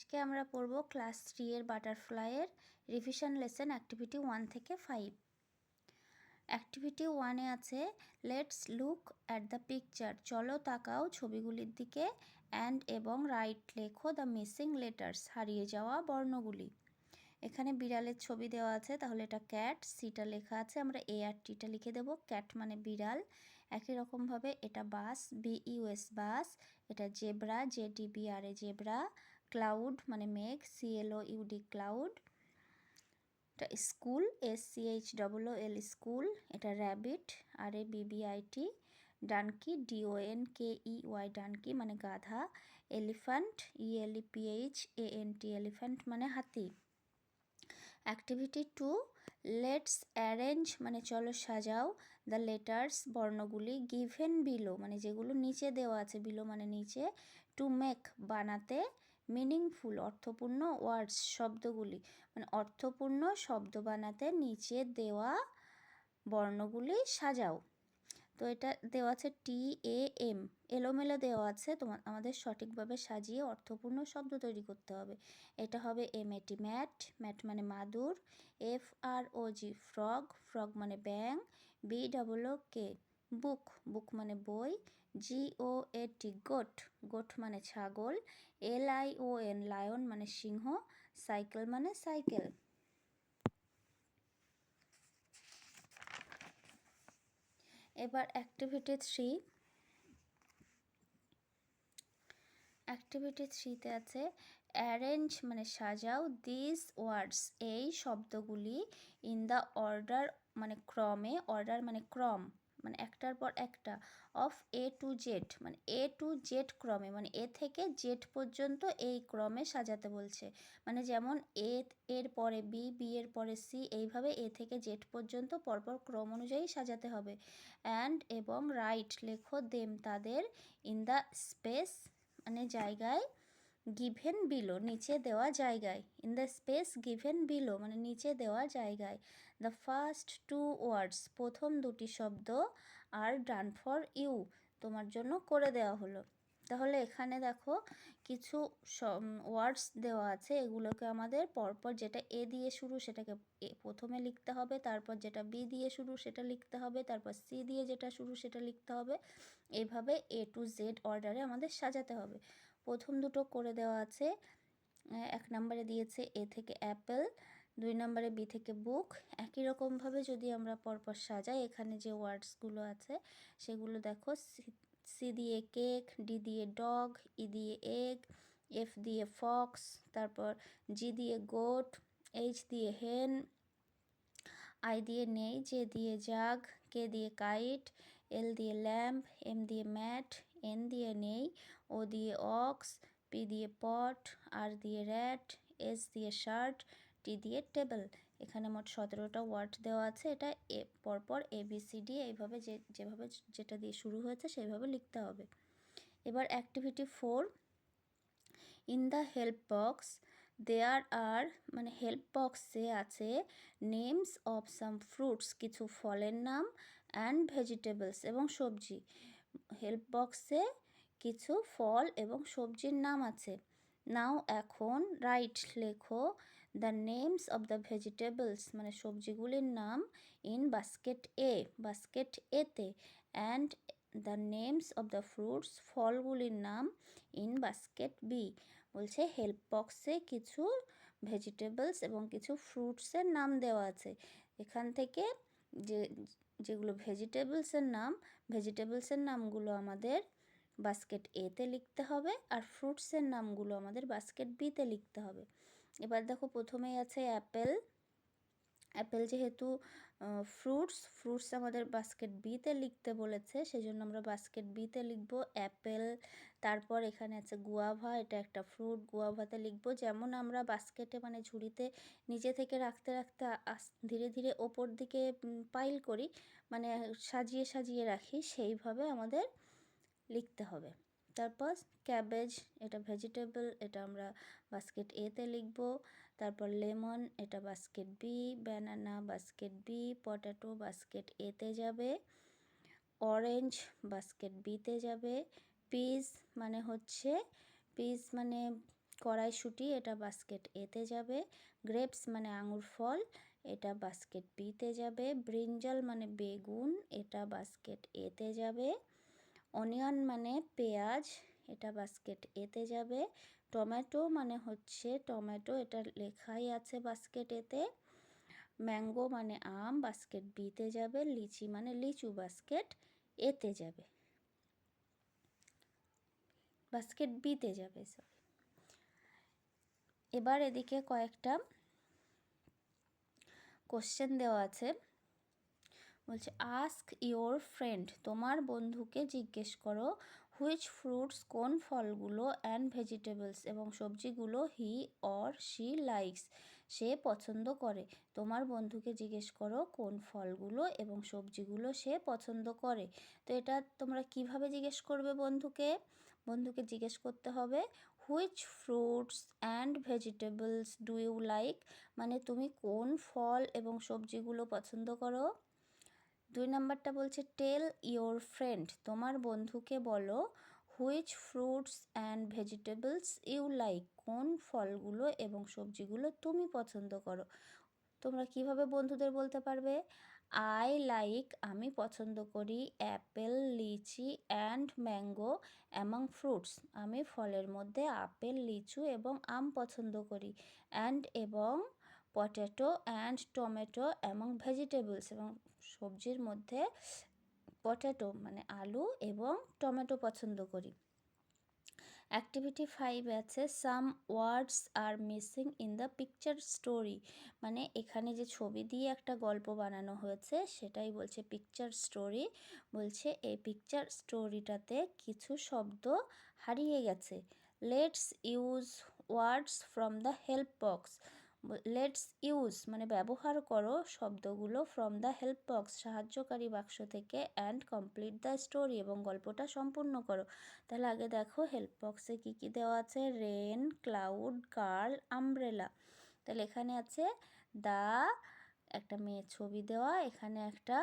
আজকে আমরা পড়ব ক্লাস 3 এর বাটারফ্লাইয়ের রিভিশন লেসন অ্যাক্টিভিটি 1 থেকে 5। অ্যাক্টিভিটি 1 এ আছে let's look at the picture, চলো তাকাও ছবিগুলির দিকে, অ্যান্ড এবং রাইট লেখো দ্য মিসিং লেটার্স, হারিয়ে যাওয়া বর্ণগুলি। এখানে বিড়ালের ছবি দেওয়া আছে, তাহলে এটা ক্যাট, সিটা লেখা আছে, আমরা এ আর টিটা লিখে দেবো। ক্যাট মানে বিড়াল। একই রকমভাবে এটা বাস, BUS বাস, এটা জেব্রা, JEBRA জেব্রা। ক্লাউড মানে মেঘ, CLOUD ক্লাউড। এটা স্কুল, SCHOOL স্কুল। এটা rabbit, RABBIT। Donkey, DONKEY donkey মানে গাধা। এলিফ্যান্ট, ELEPHANT এলিফ্যান্ট মানে হাতি। অ্যাক্টিভিটি 2 লেটস অ্যারেঞ্জ মানে চলো সাজাও, দ্য লেটার্স বর্ণগুলি, গিভেন বিলো মানে যেগুলো নিচে দেওয়া আছে, বিলো মানে নিচে, টু মেক বানাতে, মিনিংফুল অর্থপূর্ণ, ওয়ার্ডস শব্দগুলি মানে অর্থপূর্ণ শব্দ বানাতে নিচে দেওয়া বর্ণগুলি সাজাও। তো এটা দেওয়া আছে TAM, এলোমেলো দেওয়া আছে, আমাদের সঠিকভাবে সাজিয়ে অর্থপূর্ণ শব্দ তৈরি করতে হবে। এটা হবে MAT ম্যাট, ম্যাট মানে মাদুর। FROG ফ্রগ, ফ্রগ মানে ব্যাং। BOOK বুক, বুক মানে বই। GOAT গোট, গোট মানে ছাগল। LION লায়ন মানে সিংহ। সাইকেল মানে সাইকেল। এবার অ্যাক্টিভিটি 3। অ্যাক্টিভিটি 3তে আছে অ্যারেঞ্জ মানে সাজাও, দিস ওয়ার্ডস এই শব্দগুলি, ইন দ্য অর্ডার মানে ক্রমে, অর্ডার মানে ক্রম মানে একটার পর একটা, অফ A to Z মানে A to Z ক্রমে মানে A থেকে Z পর্যন্ত এই ক্রমে সাজাতে বলছে। মানে যেমন A এর পরে B, B এর পরে C, এইভাবে A থেকে Z পর্যন্ত পরপর ক্রম অনুযায়ী সাজাতে হবে। অ্যান্ড এবং রাইট লেখো দেম তাদের, ইন দ্য স্পেস মানে জায়গায়, গিভেন বিলো নিচে দেওয়া জায়গায়, in the space given below মানে নিচে দেওয়া জায়গায়। দ্য ফার্স্ট টু ওয়ার্ডস প্রথম দুটি শব্দ, আর ডান ফর ইউ তোমার জন্য করে দেওয়া হলো। তাহলে এখানে দেখো কিছু ওয়ার্ডস দেওয়া আছে, এগুলোকে আমাদের পরপর যেটা A দিয়ে শুরু সেটাকে প্রথমে লিখতে হবে, তারপর যেটা B দিয়ে শুরু সেটা লিখতে হবে, তারপর C দিয়ে যেটা শুরু সেটা লিখতে হবে। এইভাবে A to Z অর্ডারে আমাদের সাজাতে হবে। প্রথম দুটো করে দেওয়া আছে, 1 নম্বরে দিয়েছে A থেকে অ্যাপেল, 2 নম্বরে B থেকে বুক। একই রকমভাবে যদি আমরা পরপর সাজাই, এখানে যে ওয়ার্ডসগুলো আছে সেগুলো দেখো, C দিয়ে কেক, D দিয়ে ডগ, E দিয়ে এগ, F দিয়ে ফক্স, তারপর G দিয়ে গোট, H দিয়ে হেন, I দিয়ে নেই, J দিয়ে জাগ, K দিয়ে কাইট, L দিয়ে ল্যাম্প, M দিয়ে ম্যাট, N দিয়ে নেই, O দিয়ে অক্স, P দিয়ে পট, R দিয়ে র্যাট, S দিয়ে শার্ট, T দিয়ে টেবিল। এখানে মোট 17টা ওয়ার্ড দেওয়া আছে। এটা পরপর ABCD এইভাবে যেভাবে যেটা দিয়ে শুরু হয়েছে সেইভাবে লিখতে হবে। এবার activity 4, in the help box there are মানে হেল্প বক্সে আছে নেমস অফ সাম ফ্রুটস কিছু ফলের নাম, অ্যান্ড ভেজিটেবলস এবং সবজি। হেল্প বক্সে কিছু ফল এবং সবজির নাম আছে। নাও এখন রাইট লেখো the names of the vegetables মানে সবজিগুলির নাম, ইন বাস্কেট A বাস্কেট এতে, and the names of the fruits ফলগুলির নাম, ইন বাস্কেট B। বলছে হেল্প বক্সে কিছু ভেজিটেবলস এবং কিছু ফ্রুটসের নাম দেওয়া আছে। এখান থেকে যেগুলো ভেজিটেবলসের নামগুলো আমাদের বাস্কেট এতে লিখতে হবে, আর ফ্রুটসের নামগুলো আমাদের বাস্কেট বিতে লিখতে হবে। এবার দেখো প্রথমেই আছে অ্যাপেল, অ্যাপেল যেহেতু ফ্রুটস আমাদের বাস্কেট বিতে লিখতে বলেছে, সেই জন্য আমরা বাস্কেট বিতে লিখব অ্যাপেল। তারপর এখানে আছে গুয়াভা, এটা একটা ফ্রুট, গুয়াভাতে লিখব। যেমন আমরা বাস্কেটে মানে ঝুড়িতে নিচে থেকে রাখতে রাখতে ধীরে ধীরে ওপর দিকে পাইল করি, মানে সাজিয়ে সাজিয়ে রাখি, সেইভাবে আমাদের লিখতে হবে। তারপর ক্যাবেজ, এটা ভেজিটেবল, এটা আমরা বাস্কেট এতে লিখব। তারপর লেমন, এটা basket B. Banana basket B. Potato basket এতে যাবে। অরেঞ্জ বাস্কেট বিতে যাবে। পিস মানে কড়াইশুঁটি, এটা বাস্কেট এতে যাবে। গ্রেপস মানে আঙুর ফল, এটা বাস্কেট বিতে যাবে। ব্রিঞ্জাল মানে বেগুন, এটা বাস্কেট এতে যাবে। অনিয়ন মানে পেঁয়াজ, এটা বাস্কেট এতে যাবে। টমেটো মানে হচ্ছে টমেটো, এটা লেখাই আছে বাস্কেট এতে। ম্যাঙ্গো মানে আম, বাস্কেট বিতে যাবে। লিচি মানে লিচু, বাস্কেট এতে যাবে, বাস্কেট বিতে যাবে। এবার এদিকে কয়েকটা কোশ্চেন দেওয়া আছে। বলছে আস্ক ইওর ফ্রেন্ড, তোমার বন্ধুকে জিজ্ঞেস করো, হুইচ ফ্রুটস, কোন ফলগুলো, অ্যান্ড ভেজিটেবলস এবং সবজিগুলো, হি অর শি লাইকস, সে পছন্দ করে। তোমার বন্ধুকে জিজ্ঞেস করো কোন ফলগুলো এবং সবজিগুলো সে পছন্দ করে। তো এটা তোমরা কিভাবে জিজ্ঞেস করবে বন্ধুকে? বন্ধুকে জিজ্ঞেস করতে হবে which fruits and vegetables do you like, মানে তুমি কোন ফল এবং সবজিগুলো পছন্দ করো। 2 নাম্বারটা বলছে টেল ইওর ফ্রেন্ড, তোমার বন্ধুকে বলো which fruits and vegetables you like, কোন ফলগুলো এবং সবজিগুলো তুমি পছন্দ করো। তোমরা কিভাবে বন্ধুদের বলতে পারবে? আই লাইক, আমি পছন্দ করি, apple, litchi and mango among fruits, আমি ফলের মধ্যে আপেল, লিচু এবং আম পছন্দ করি। অ্যান্ড এবং potato and tomato among vegetables, এবং সবজির মধ্যে পটেটো মানে আলু এবং টমেটো পছন্দ করি। অ্যাক্টিভিটি 5 আছে some words are missing in the picture story, মানে এখানে যে ছবি দিয়ে একটা গল্প বানানো হয়েছে সেটাই বলছে পিকচার স্টোরি। বলছে এই পিকচার স্টোরিটাতে কিছু শব্দ হারিয়ে গেছে। Let's use words from the help box, let's use মানে ব্যবহার করো শব্দগুলো ফ্রম দ্য হেল্প বক্স সাহায্যকারী বাক্স থেকে, অ্যান্ড কমপ্লিট দ্য স্টোরি এবং গল্পটা সম্পূর্ণ করো। তাহলে আগে দেখো হেল্প বক্সে কী কী দেওয়া আছে, রেন, ক্লাউড, গার্ল, আমব্রেলা। তাহলে এখানে আছে দা, একটা মেয়ের ছবি দেওয়া, এখানে একটা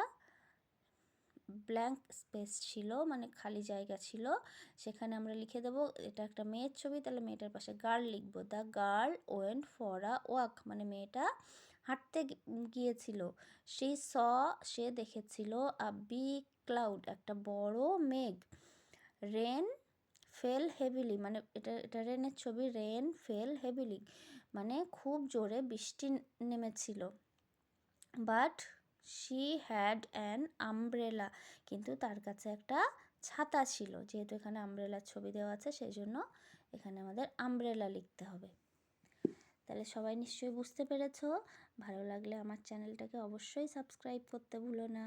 ব্ল্যাঙ্ক স্পেস ছিল মানে খালি জায়গা ছিল, সেখানে আমরা লিখে দেবো এটা একটা মেয়ের ছবি, তাহলে মেয়েটার পাশে গার্ল লিখবো। The girl went for a walk, মানে মেয়েটা হাঁটতে গিয়েছিল। সে দেখেছিল আ বিগ ক্লাউড, একটা বড় মেঘ। রেন ফেল হেভিলি, মানে এটা রেনের ছবি, রেন ফেল হেভিলি মানে খুব জোরে বৃষ্টি নেমেছিল। But she had an umbrella, কিন্তু তার কাছে একটা ছাতা ছিল, যেহেতু এখানে আমব্রেলার ছবি দেওয়া আছে সেই জন্য এখানে আমাদের আমব্রেলা লিখতে হবে। তাহলে সবাই নিশ্চয়ই বুঝতে পেরেছো। ভালো লাগলে আমার চ্যানেলটাকে অবশ্যই সাবস্ক্রাইব করতে ভুলো না।